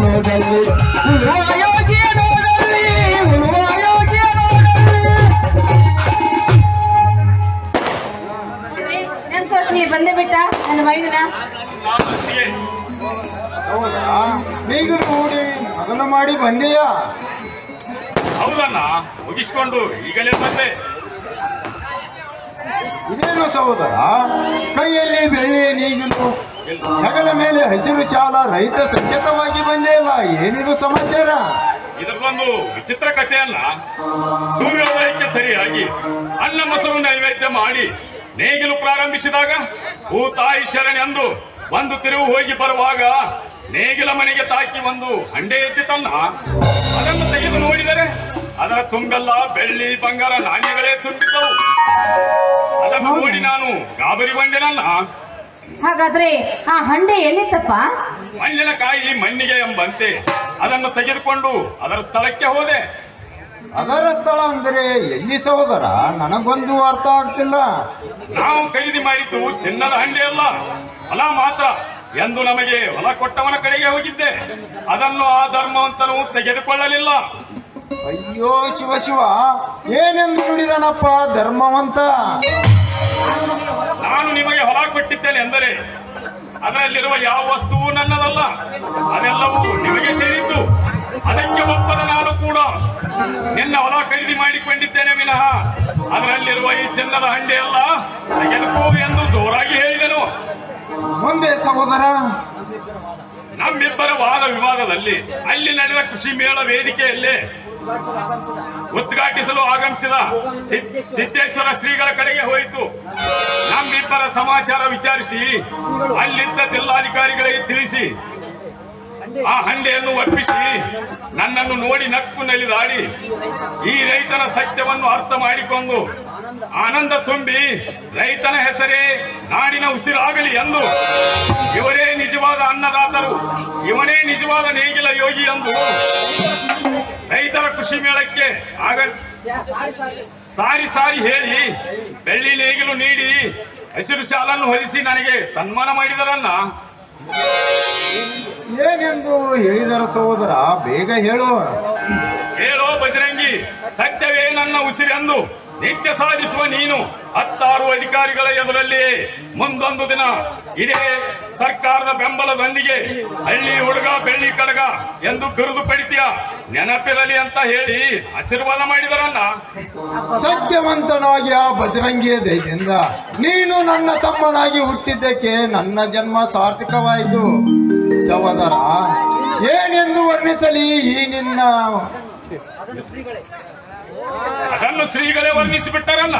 ನೋಡಲ್ಲಿ ಉಳುವ ಯೋಗಿಯ ನೋಡಲ್ಲಿ ಉಳುವ ಯೋಗಿಯ ನೋಡಲ್ಲಿ. ನನ್ ಸೋಷಿ ಬಂದೇ ಬಿಟ್ಟ ನನ್ನ ಮೈದುನ. ಹೌದಾ, ನೀಗು ನೋಡಿ ಮಗನ ಮಾಡಿ ಬಂದೆಯಾ? ಹೌದಣ್ಣ, ಮುಗಿಸ್ಕೊಂಡು ಈಗಲೇ ಬಂದೆ. ಇದೇನು ಸಹೋದರ, ಕೈಯಲ್ಲಿ ಬೆಳ್ಳಿ ನೀಗಿಲು, ಹೆಗಲ ಮೇಲೆ ಹಸಿರು ಶಾಲ, ರೈತ ಸಂಕೇತವಾಗಿ ಬಂದೆಯಲ್ಲ, ಏನಿದು ಸಮಾಚಾರ? ಇದಕ್ಕೊಂದು ವಿಚಿತ್ರ ಕಥೆಯಲ್ಲ. ಸೂರ್ಯೋದಯಕ್ಕೆ ಸರಿಯಾಗಿ ಅನ್ನ ಮೊಸರು ನೈವೇದ್ಯ ಮಾಡಿ ನೇಗಿಲು ಪ್ರಾರಂಭಿಸಿದಾಗ ಭೂತಾಯಿ ಶರಣೆಂದು ಒಂದು ತಿರುವು ಹೋಗಿ ಬರುವಾಗ ನೇಗಿಲ ಮನೆಗೆ ತಾಕಿ ಒಂದು ಹಂಡೆ ಎದ್ದಿತಲ್ಲ. ಅದನ್ನು ತೆಗೆದು ನೋಡಿದರೆ ಅದರ ತುಂಬೆಲ್ಲ ಬೆಳ್ಳಿ ಬಂಗಾರ ನಾಣ್ಯಗಳೇ ತುಂಬಿದ್ದವು. ಅದನ್ನು ನೋಡಿ ನಾನು ಗಾಬರಿಗೊಂಡೆನಲ್ಲ. ಹಾಗಾದ್ರೆ ಆ ಹಂಡೆ ಎಲ್ಲಿತ್ತಪ್ಪ? ಮಣ್ಣಿನಕಾಯಿ ಮಣ್ಣಿಗೆ ಎಂಬಂತೆ ಅದನ್ನು ತೆಗೆದುಕೊಂಡು ಅದರ ಸ್ಥಳಕ್ಕೆ ಹೋದೆ. ಅದರ ಸ್ಥಳ ಅಂದರೆ ಎಲ್ಲಿ ಸಹೋದರ? ನನಗೊಂದು ಅರ್ಥ ಆಗ್ತಿಲ್ಲ. ನಾವು ಖರೀದಿ ಮಾಡಿದ್ದು ಚಿನ್ನದ ಹಂಡೆ ಅಲ್ಲ, ಹೊಲ ಮಾತ್ರ ಎಂದು ನಮಗೆ ಹೊಲ ಕೊಟ್ಟವನ ಕಡೆಗೆ ಹೋಗಿದ್ದೆ. ಅದನ್ನು ಆ ಧರ್ಮವಂತನು ತೆಗೆದುಕೊಳ್ಳಲಿಲ್ಲ. ಅಯ್ಯೋ ಶಿವ ಶಿವ, ಏನೆಂದು ನುಡಿದನಪ್ಪ ಧರ್ಮವಂತ? ನಾನು ನಿಮಗೆ ಹೊಲ ಕೊಟ್ಟಿದ್ದೇನೆ ಎಂದರೆ ಅದರಲ್ಲಿರುವ ಯಾವ ವಸ್ತುವು ನನ್ನದಲ್ಲ, ಅದೆಲ್ಲವೂ ನಿಮಗೆ ಸೇರಿದ್ದು. ಅದಕ್ಕೆ ಒಪ್ಪದ ನಾನು ಕೂಡ ನಿನ್ನ ಹೊಲ ಖರೀದಿ ಮಾಡಿಕೊಂಡಿದ್ದೇನೆ ವಿನಃ ಅದರಲ್ಲಿರುವ ಈ ಚಿನ್ನದ ಹಂಡೆ ಅಲ್ಲ, ತೆಗೆದುಕೋ ಎಂದು ಜೋರಾಗಿ ಹೇಳಿದೆನು. ಮುಂದೆ ಸಹೋದರ? ನಮ್ಮಿಬ್ಬರ ವಾದ ವಿವಾದದಲ್ಲಿ ಅಲ್ಲಿ ನಡೆದ ಕೃಷಿ ಮೇಳ ವೇದಿಕೆಯಲ್ಲೇ ಉದ್ಘಾಟಿಸಲು ಆಗಮಿಸಿದ ಸಿದ್ದೇಶ್ವರ ಶ್ರೀಗಳ ಕಡೆಗೆ ಹೋಯಿತು. ನಮ್ಮಿಬ್ಬರ ಸಮಾಚಾರ ವಿಚಾರಿಸಿ ಅಲ್ಲಿದ್ದ ಜಿಲ್ಲಾಧಿಕಾರಿಗಳಿಗೆ ತಿಳಿಸಿ ಆ ಹಂಡೆಯನ್ನು ಒಪ್ಪಿಸಿ ನನ್ನನ್ನು ನೋಡಿ ನಕ್ಕು ನಲಿದಾಡಿ ಈ ರೈತನ ಸತ್ಯವನ್ನು ಅರ್ಥ ಮಾಡಿಕೊಂಡು ಆನಂದ ತುಂಬಿ ರೈತನ ಹೆಸರೇ ನಾಡಿನ ಉಸಿರಾಗಲಿ ಎಂದು, ಇವರೇ ನಿಜವಾದ ಅನ್ನದಾತರು, ಇವನೇ ನಿಜವಾದ ನೇಗಿಲ ಯೋಗಿ ಎಂದು ರೈತರ ಕೃಷಿ ಮೇಳಕ್ಕೆ ಸಾರಿ ಸಾರಿ ಹೇಳಿ ಬೆಳ್ಳಿ ನೇಗಿಲು ನೀಡಿ ಹಸಿರು ಶಾಲನ್ನು ಹೊರಿಸಿ ನನಗೆ ಸನ್ಮಾನ ಮಾಡಿದರನ್ನ. ಏನೆಂದು ಹೇಳಿದರ ಸಹೋದರ? ಬೇಗ ಹೇಳು. ಹೇಳೋ ಬಜರಂಗಿ, ಸತ್ಯವೇ ನನ್ನ ಉಸಿರೆಂದು ನಿತ್ಯ ಸಾಧಿಸುವ ನೀನು 16 ಅಧಿಕಾರಿಗಳ ಎದುರಲ್ಲಿ ಮುಂದೊಂದು ದಿನ ಇದೇ ಸರ್ಕಾರದ ಬೆಂಬಲದೊಂದಿಗೆ ಹಳ್ಳಿ ಹುಡುಗ ಬೆಳ್ಳಿ ಕಡಗ ಎಂದು ಬಿರುದು ಪಡಿತೀಯ, ನೆನಪಿರಲಿ ಅಂತ ಹೇಳಿ ಆಶೀರ್ವಾದ ಮಾಡಿದರನ್ನ. ಸತ್ಯವಂತನಾಗಿ ಆ ಬಜರಂಗಿಯ ದಯದಿಂದ ನೀನು ನನ್ನ ತಮ್ಮನಾಗಿ ಹುಟ್ಟಿದ್ದಕ್ಕೆ ನನ್ನ ಜನ್ಮ ಸಾರ್ಥಕವಾಯಿತು ಸಹೋದರ. ಏನೆಂದು ವರ್ಣಿಸಲಿ ಈ ನಿನ್ನ? ಅದನ್ನು ಶ್ರೀಗಳೇ ವರ್ಣಿಸಿಬಿಟ್ಟರಲ್ಲ.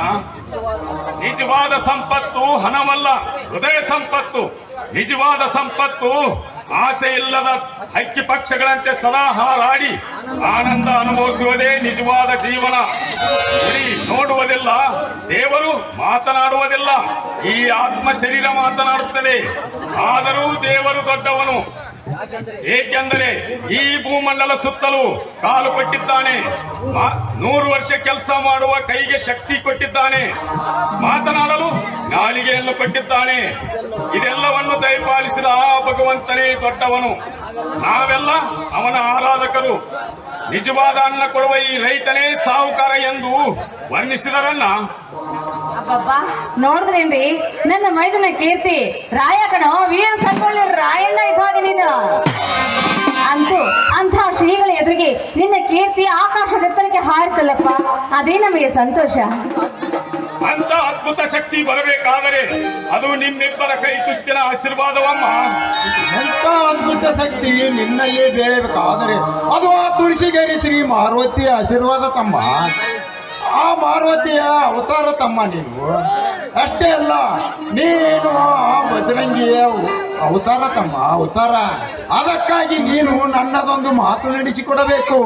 ನಿಜವಾದ ಸಂಪತ್ತು ಹಣವಲ್ಲ, ಹೃದಯ ಸಂಪತ್ತು. ನಿಜವಾದ ಸಂಪತ್ತು ಆಸೆ ಇಲ್ಲದ ಹಕ್ಕಿ ಪಕ್ಷಗಳಂತೆ ಸದಾ ಹಾರಾಡಿ ಆನಂದ ಅನುಭವಿಸುವುದೇ ನಿಜವಾದ ಜೀವನ. ಗುರಿ ನೋಡುವುದಿಲ್ಲ, ದೇವರು ಮಾತನಾಡುವುದಿಲ್ಲ, ಈ ಆತ್ಮ ಶರೀರ ಮಾತನಾಡುತ್ತದೆ. ಆದರೂ ದೇವರು ದೊಡ್ಡವನು, ಏಕೆಂದರೆ ಈ ಭೂಮಂಡಲ ಸುತ್ತಲೂ ಕಾಲು ಕೊಟ್ಟಿದ್ದಾನೆ. 100 ವರ್ಷ ಕೆಲಸ ಮಾಡುವ ಕೈಗೆ ಶಕ್ತಿ ಕೊಟ್ಟಿದ್ದಾನೆ, ಮಾತನಾಡಲು ನಾಲಿಗೆಯನ್ನು ಕೊಟ್ಟಿದ್ದಾನೆ. ಇದೆಲ್ಲವನ್ನು ದಯಪಾಲಿಸಿದ ಆ ಭಗವಂತನೇ ದೊಡ್ಡವನು, ನಾವೆಲ್ಲ ಅವನ ಆರಾಧಕರು. ನಿಜವಾದ ಅನ್ನ ಕೊಡುವ ಈ ರೈತನೇ ಸಾಹುಕಾರ ಎಂದು ವರ್ಣಿಸಿದರನ್ನ. ಅಬ್ಬಬ್ಬಾ, ನೋಡಿದ್ರೇನ್ರಿ ನನ್ನ ಮೈದುನ ಕೀರ್ತಿ? ರಾಯ ಕಣೋ, ವೀರ ಸಂಗೊಳ್ಳಿ ರಾಯಣ್ಣ ಇದ್ದಾಗ ನೀನು. ಅಂತೂ ಅಂಥ ಶ್ರೀಗಳ ಎದುರಿಗೆ ನಿನ್ನ ಕೀರ್ತಿ ಆಕಾಶದೆತ್ತರಕ್ಕೆ ಹಾರಿತಲ್ಲಪ್ಪ, ಅದೇ ನಮಗೆ ಸಂತೋಷ. ಅಂತ ಅದ್ಭುತ ಶಕ್ತಿ ಬರಬೇಕಾದರೆ ಅದು ನಿಮ್ಮಿಬ್ಬರ ಕೈ ತುತ್ತಿನ ಆಶೀರ್ವಾದವಮ್ಮ. ಎಂತ ಅದ್ಭುತ ಶಕ್ತಿ ನಿನ್ನಲ್ಲಿ ಬೇಯಬೇಕಾದರೆ ಅದು ಆ ತುಳಸಿಗೇರಿ ಶ್ರೀ ಮಾರುವತಿಯ ಆಶೀರ್ವಾದ ತಮ್ಮ. ಆ ಮಾರುವತಿಯ ಅವತಾರ ತಮ್ಮ ನೀನು. ಅಷ್ಟೇ ಅಲ್ಲ, ನೀನು ಆ ಬಜರಂಗಿಯ ಅವತಾರ ತಮ್ಮ, ಅವತಾರ. ಅದಕ್ಕಾಗಿ ನೀನು ನನ್ನದೊಂದು ಮಾತು ನಡೆಸಿಕೊಡಬೇಕು.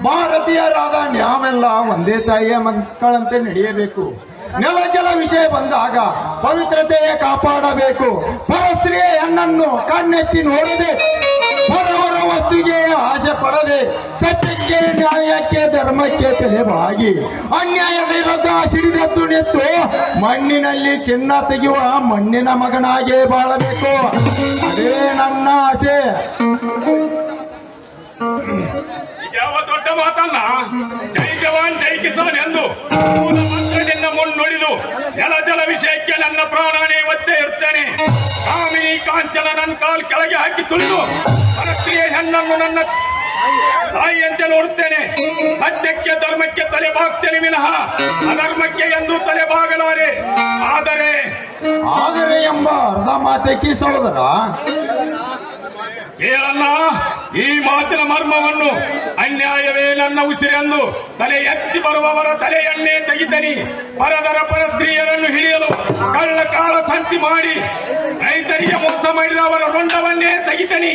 ಭಾರತೀಯರಾದ ನಾವೆಲ್ಲ ಒಂದೇ ತಾಯಿಯ ಮಕ್ಕಳಂತೆ ನಡೆಯಬೇಕು. ನೆಲ ಜಲ ವಿಷಯ ಬಂದಾಗ ಪವಿತ್ರತೆಯೇ ಕಾಪಾಡಬೇಕು. ಪರಸ್ತ್ರೀಯ ಹೆಣ್ಣನ್ನು ಕಣ್ಣೆತ್ತಿ ನೋಡದೆ, ಪರವರ ವಸ್ತುವಿಗೆ ಆಸೆ ಪಡದೆ, ಸತ್ಯಕ್ಕೆ ನ್ಯಾಯಕ್ಕೆ ಧರ್ಮಕ್ಕೆ ತಲೆಬಾಗಿ ಅನ್ಯಾಯದ ವಿರುದ್ಧ ಸಿಡಿದದ್ದು ನಿಂತು ಮಣ್ಣಿನಲ್ಲಿ ಚಿನ್ನ ತೆಗೆಯುವ ಮಣ್ಣಿನ ಮಗನಾಗೆ ಬಾಳಬೇಕು. ಅದೇ ನನ್ನ ಆಸೆ. ಮಾತನ್ನ ಜೈ ಜವಾನ್ ಜೈ ಕಿಸಾನ್ ಎಂದು ಮೂಲ ಮಂತ್ರದಿಂದ ಮುನ್ನುಡಿದು ಜಲ ಜಲ ವಿಷಯಕ್ಕೆ ನನ್ನ ಪ್ರಾಣನೇ ಒತ್ತೆ ಇರ್ತೇನೆ. ಕಾಮಿನಿ ಕಾಂಚನ ನನ್ನ ಕಾಲ್ ಕೆಳಗೆ ಹಾಕಿ ತುಳಿದು ಪರಸ್ತ್ರೀಯ ಹೆಣ್ಣನ್ನು ನನ್ನ ತಾಯಿಯಂತೆ ನೋಡುತ್ತೇನೆ. ಸತ್ಯಕ್ಕೆ ಧರ್ಮಕ್ಕೆ ತಲೆ ಬಾಗ್ತೇನೆ ವಿನಃ ಅಧರ್ಮಕ್ಕೆ ಎಂದು ತಲೆ ಬಾಗಲಾರೆ. ಆದರೆ ಎಂಬ ಅರ್ಧ ಮಾತೇಕಿ ಸಹೋದರ. ಕೇಳಲ್ಲ ಈ ಮಾತಿನ ಮರ್ಮವನ್ನು. ಅನ್ಯಾಯವೇ ನನ್ನ ಉಸಿರೆಂದು ತಲೆ ಎತ್ತಿ ಬರುವವರ ತಲೆಯನ್ನೇ ತೆಗಿತನಿ. ಪರದರ ಪರಸ್ತ್ರೀಯರನ್ನು ಹಿಡಿಯಲು ಕಳ್ಳ ಕಾಳ ಸಂತಿ ಮಾಡಿ ರೈತರಿಗೆ ಮೋಸ ಮಾಡಿದವರ ರುಂಡವನ್ನೇ ತೆಗಿತನಿ.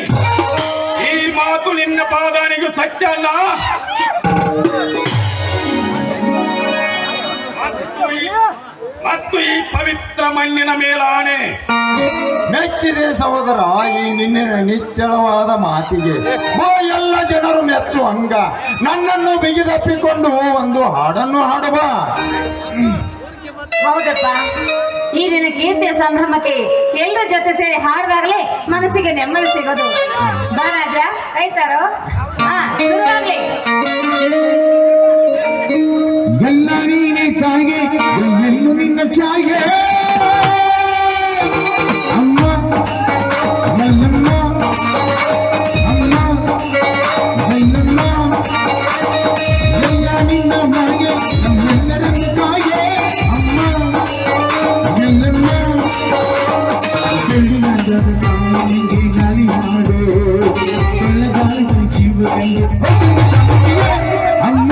ಈ ಮಾತು ನಿನ್ನ ಪಾದಾನಿಗೂ ಸತ್ಯ ಅಲ್ಲ. ಮತ್ತು ಈ ಪವಿತ್ರ ಮಣ್ಣಿನ ಮೇಲಾನೆ. ಮೆಚ್ಚಿದೆ ಸಹೋದರ ಈ ನಿನ್ನ ನಿಚ್ಚಳವಾದ ಮಾತಿಗೆ. ಎಲ್ಲ ಜನರು ಮೆಚ್ಚುವಂಗ ನನ್ನನ್ನು ಬಿಗಿದಪ್ಪಿಕೊಂಡು ಒಂದು ಹಾಡನ್ನು ಹಾಡುವ. ಹೌದಪ್ಪ, ಈ ನಿನ್ನ ಕೀರ್ತಿಯ ಸಂಭ್ರಮಕ್ಕೆ ಎಲ್ಲರ ಜೊತೆ ಸೇರಿ ಹಾಡಿದಾಗಲೇ ಮನಸ್ಸಿಗೆ ನೆಮ್ಮದಿ ಸಿಗೋದು. ಬಾ ರಾಜ, ಕೈತಾರೋ ಶುರುವಾಗ್ಲಿ. ಎಲ್ಲ ನೀನೆ ತಾಯಿಗೆ ಎಲ್ಲೆಲ್ಲೂ ನಿನ್ನ ಛಾಯೆ ಅಮ್ಮ ಮಲ್ಲಮ್ಮ ಅಮ್ಮ ಮಲ್ಲಮ್ಮ ಎಲ್ಲ ನಿನ್ನ ಮಾಯೆ ನಮ್ಮೆಲ್ಲರನ್ನು ತಾಯೆ ಅಮ್ಮ ಮಲ್ಲಮ್ಮ ಬೆಳ್ಳಿನ ತಾಯಿಗೆ ಗಾಳಿ ಮಾಡು ಬೆಳ್ಳಗಾಲಿಗೆ ಜೀವಗಳಿಗೆ ಅಮ್ಮ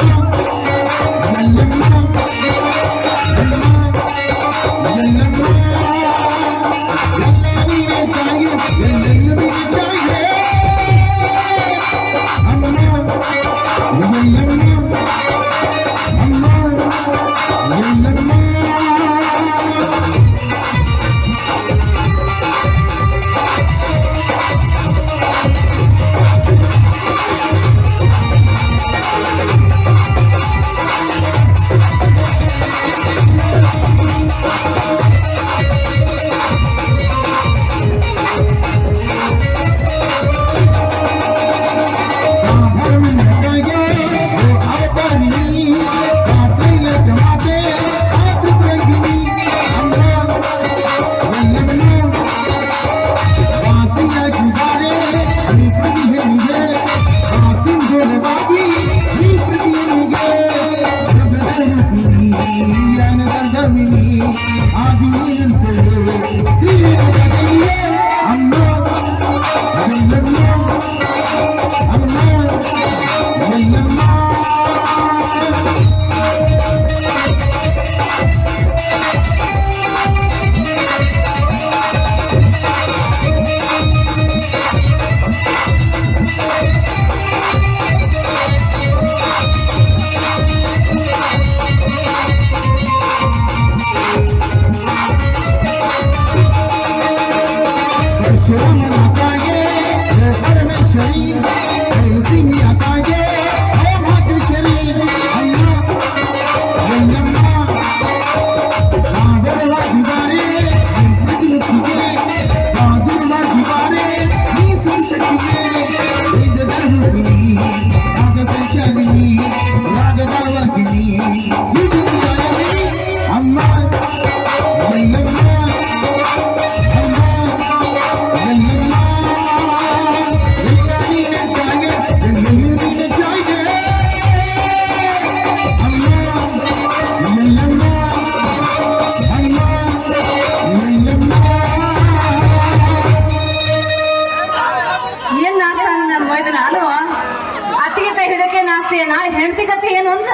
ನಾಳೆ ಹೆಂಡತಿ ಕಥೆ ಏನು ಅಂತ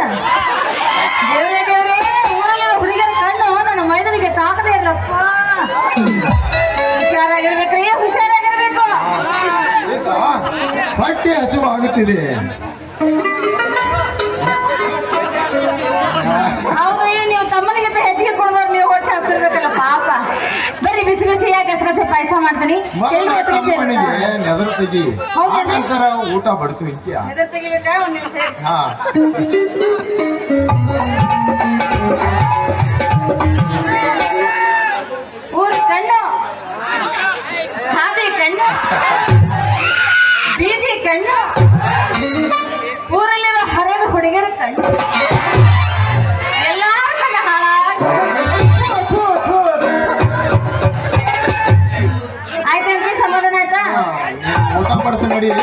ದೇವ್ರೇ ದೇವ್ರೇ, ಊರಲ್ಲಿರೋ ಹುಡುಗಿಯರ ಕಣ್ಣು ನನ್ನ ಮೈದನಿಗೆ ತಾಕದೇ ಇರಪ್ಪ. ಹುಷಾರಾಗಿರ್ಬೇಕ್ರಿ, ಹುಷಾರಾಗಿರ್ಬೇಕು. ಹೊಟ್ಟೆ ಹಸುವಾಗುತ್ತಿದೆ. ಹೌದು, ನೀವು ತಮ್ಮನಿಗಿಂತ ಹೆಚ್ಚಿಗೆ ಕೊಡೋರು, ನೀವು ಹೊಟ್ಟೆ ಹಸಿರ್ಬೇಕಲ್ಲ ಪಾಪ. ಬರೀ ಬಿಸಿ ಬಿಸಿ ಯಾಕೆ ಗಸಗಸೆ ಪಾಯಸ ಮಾಡ್ತೀನಿ. ನೆದರ್ ತೆಗಿ, ನಂತರ ಊಟ ಬಡಿಸು. ನೆದರ್ ತೆಗಿಬೇಕಾ? ಒಂದ್ ನಿಮಿಷ. ಹಾ, ಊರು ಕಣ್ಣು, ಹಾದಿ ಕಣ್ಣು, ಬೀದಿ ಕಣ್ಣು, ಊರಲ್ಲಿರೋ ಹರ ಎಲ್ಲಾರ ಕಣ್ಣ ಹಾಳಾಗಿ ಥು, ಥು, ಥು. ಆಯ್ತೇನ್ರಿ ಸಮಾಧಾನ ಆಯ್ತಾ ಊಟ ಪಡಿಸಿ ನಡೀರಿ